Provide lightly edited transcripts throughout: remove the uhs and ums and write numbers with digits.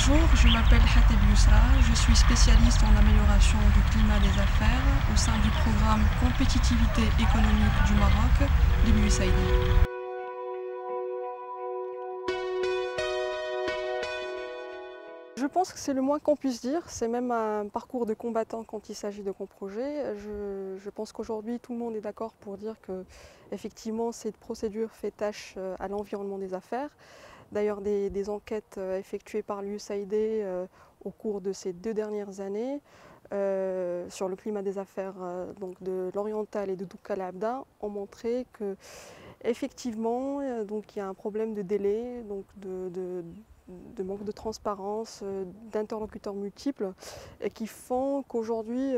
Bonjour, je m'appelle Hateb Yousra, je suis spécialiste en amélioration du climat des affaires au sein du programme Compétitivité économique du Maroc de l'USAID. Je pense que c'est le moins qu'on puisse dire, c'est même un parcours de combattant quand il s'agit de projets. Je pense qu'aujourd'hui tout le monde est d'accord pour dire que effectivement cette procédure fait tâche à l'environnement des affaires. D'ailleurs des enquêtes effectuées par l'USAID au cours de ces 2 dernières années sur le climat des affaires donc de l'Oriental et de Doukala Abda ont montré que effectivement donc, il y a un problème de délai, donc de manque de transparence, d'interlocuteurs multiples qui font qu'aujourd'hui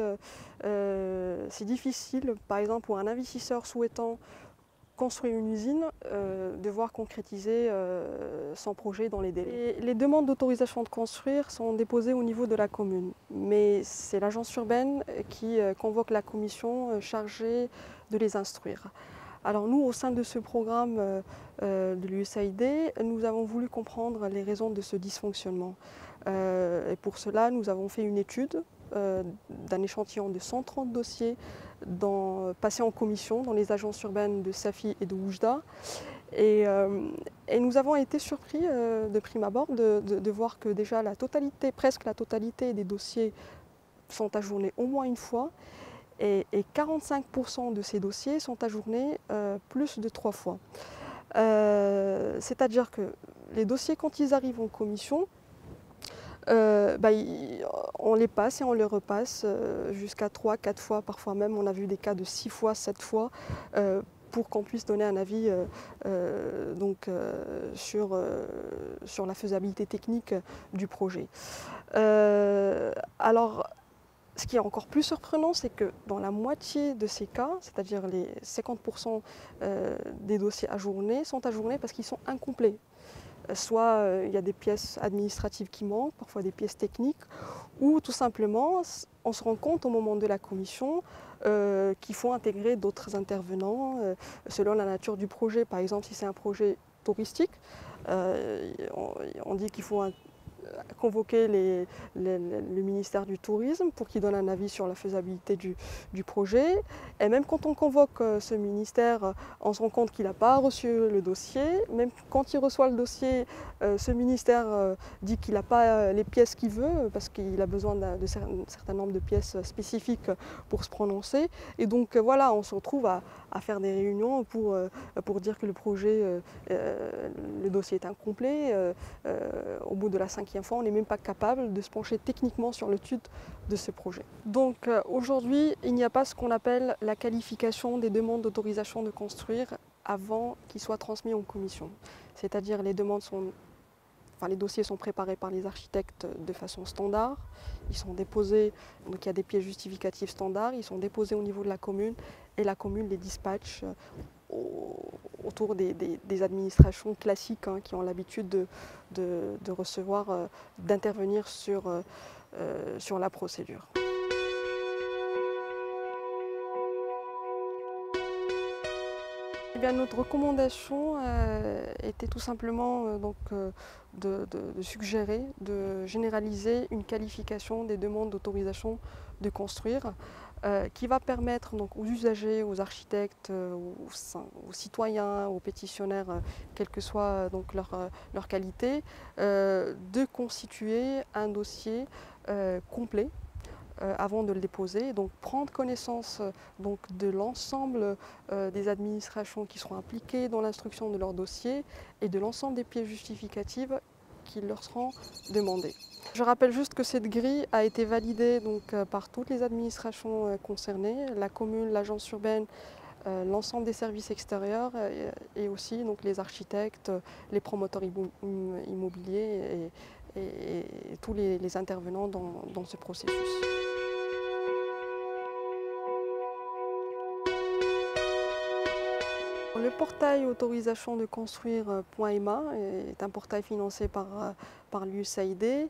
c'est difficile, par exemple pour un investisseur souhaitant construire une usine, de voir concrétiser son projet dans les délais. Les demandes d'autorisation de construire sont déposées au niveau de la commune, mais c'est l'agence urbaine qui convoque la commission chargée de les instruire. Alors nous, au sein de ce programme de l'USAID, nous avons voulu comprendre les raisons de ce dysfonctionnement. Et pour cela, nous avons fait une étude d'un échantillon de 130 dossiers passés en commission dans les agences urbaines de Safi et de Oujda. Et nous avons été surpris de prime abord de voir que déjà presque la totalité des dossiers sont ajournés au moins une fois. Et 45% de ces dossiers sont ajournés plus de 3 fois. C'est-à-dire que les dossiers, quand ils arrivent en commission, on les passe et on les repasse jusqu'à 3-4 fois, parfois même on a vu des cas de 6 fois, 7 fois, pour qu'on puisse donner un avis sur la faisabilité technique du projet. Alors, ce qui est encore plus surprenant, c'est que dans la moitié de ces cas, c'est-à-dire les 50% des dossiers ajournés, sont ajournés parce qu'ils sont incomplets. Soit il y a des pièces administratives qui manquent, parfois des pièces techniques, ou tout simplement on se rend compte au moment de la commission qu'il faut intégrer d'autres intervenants selon la nature du projet. Par exemple, si c'est un projet touristique, on dit qu'il faut convoquer le ministère du Tourisme pour qu'il donne un avis sur la faisabilité du projet. Et même quand on convoque ce ministère, on se rend compte qu'il n'a pas reçu le dossier. Même quand il reçoit le dossier, ce ministère dit qu'il n'a pas les pièces qu'il veut parce qu'il a besoin d'un certain nombre de pièces spécifiques pour se prononcer. Et donc voilà, on se retrouve à faire des réunions pour dire que le projet, le dossier est incomplet. Au bout de la 5e fois, on n'est même pas capable de se pencher techniquement sur l'étude de ce projet. Donc aujourd'hui, il n'y a pas ce qu'on appelle la qualification des demandes d'autorisation de construire avant qu'ils soient transmis en commission. C'est-à-dire les dossiers sont préparés par les architectes de façon standard, ils sont déposés, donc il y a des pièces justificatives standards, ils sont déposés au niveau de la commune et la commune les dispatche autour des administrations classiques qui ont l'habitude de recevoir, d'intervenir sur la procédure. Eh bien, notre recommandation était tout simplement de suggérer, de généraliser une qualification des demandes d'autorisation de construire qui va permettre donc, aux usagers, aux architectes, aux citoyens, aux pétitionnaires, quelle que soit donc, leur qualité, de constituer un dossier complet avant de le déposer, donc prendre connaissance donc, de l'ensemble des administrations qui seront impliquées dans l'instruction de leur dossier et de l'ensemble des pièces justificatives qui leur seront demandées. Je rappelle juste que cette grille a été validée donc, par toutes les administrations concernées, la commune, l'agence urbaine, l'ensemble des services extérieurs et aussi donc, les architectes, les promoteurs immobiliers et tous les intervenants dans ce processus. Le portail autorisation de construire.ma est un portail financé par l'USAID.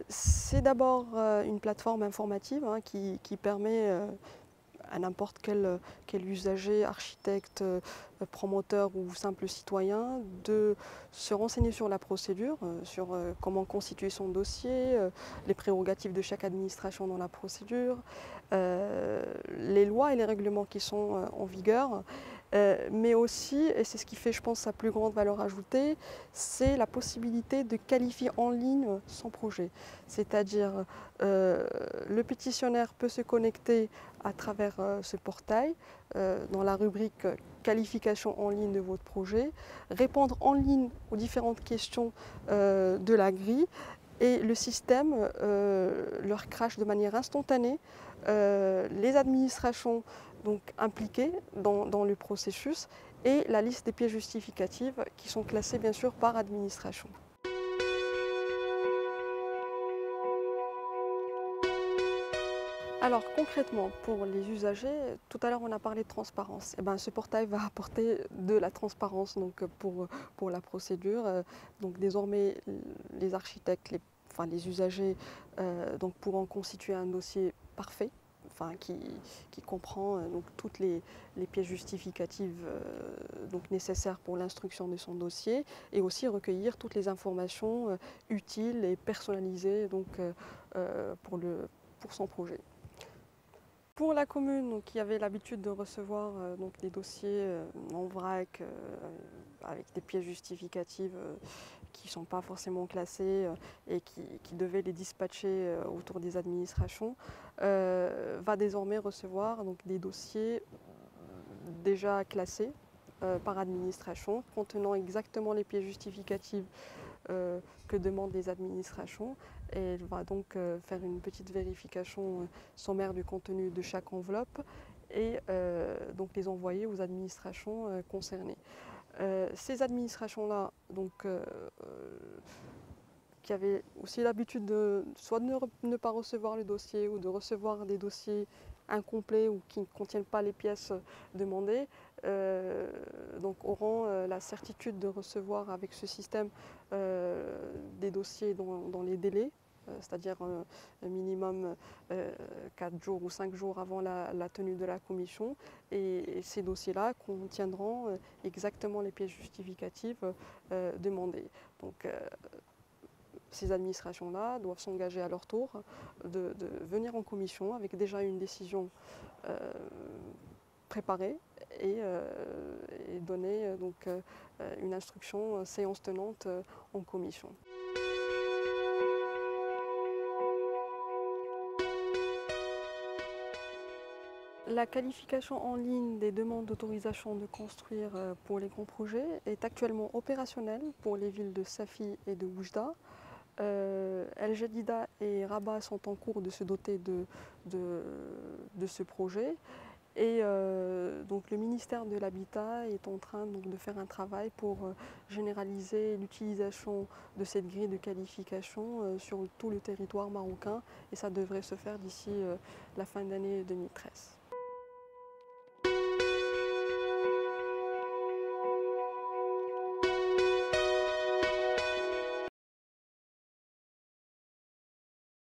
C'est d'abord une plateforme informative qui permet à n'importe quel usager, architecte, promoteur ou simple citoyen de se renseigner sur la procédure, sur comment constituer son dossier, les prérogatives de chaque administration dans la procédure, les lois et les règlements qui sont en vigueur, mais aussi, et c'est ce qui fait je pense sa plus grande valeur ajoutée, c'est la possibilité de qualifier en ligne son projet. C'est-à-dire le pétitionnaire peut se connecter à travers ce portail dans la rubrique qualification en ligne de votre projet, répondre en ligne aux différentes questions de la grille et le système leur crache de manière instantanée les administrations donc, impliquées dans le processus et la liste des pièces justificatives qui sont classées bien sûr par administration. Alors concrètement, pour les usagers, tout à l'heure on a parlé de transparence. Eh ben, ce portail va apporter de la transparence donc, pour la procédure. Donc désormais, les architectes, les usagers donc, pourront constituer un dossier parfait. Qui comprend donc, toutes les pièces justificatives donc, nécessaires pour l'instruction de son dossier et aussi recueillir toutes les informations utiles et personnalisées donc, pour son projet. Pour la commune donc, qui avait l'habitude de recevoir donc, des dossiers en vrac avec des pièces justificatives qui ne sont pas forcément classées et qui devaient les dispatcher autour des administrations, va désormais recevoir donc, des dossiers déjà classés par administration, contenant exactement les pièces justificatives que demandent les administrations. Et elle va donc faire une petite vérification sommaire du contenu de chaque enveloppe et donc les envoyer aux administrations concernées. Ces administrations-là, donc, qui avaient aussi l'habitude de soit de ne pas recevoir le dossier ou de recevoir des dossiers incomplets ou qui ne contiennent pas les pièces demandées, donc auront la certitude de recevoir avec ce système des dossiers dans les délais, c'est-à-dire un minimum 4 jours ou 5 jours avant la tenue de la commission. Et ces dossiers-là contiendront exactement les pièces justificatives demandées. Donc, ces administrations-là doivent s'engager à leur tour de venir en commission avec déjà une décision préparée et donner donc, une instruction séance tenante en commission. La qualification en ligne des demandes d'autorisation de construire pour les grands projets est actuellement opérationnelle pour les villes de Safi et de Oujda. El Jadida et Rabat sont en cours de se doter de ce projet. Et donc le ministère de l'Habitat est en train donc, de faire un travail pour généraliser l'utilisation de cette grille de qualification sur tout le territoire marocain et ça devrait se faire d'ici la fin d'année 2013.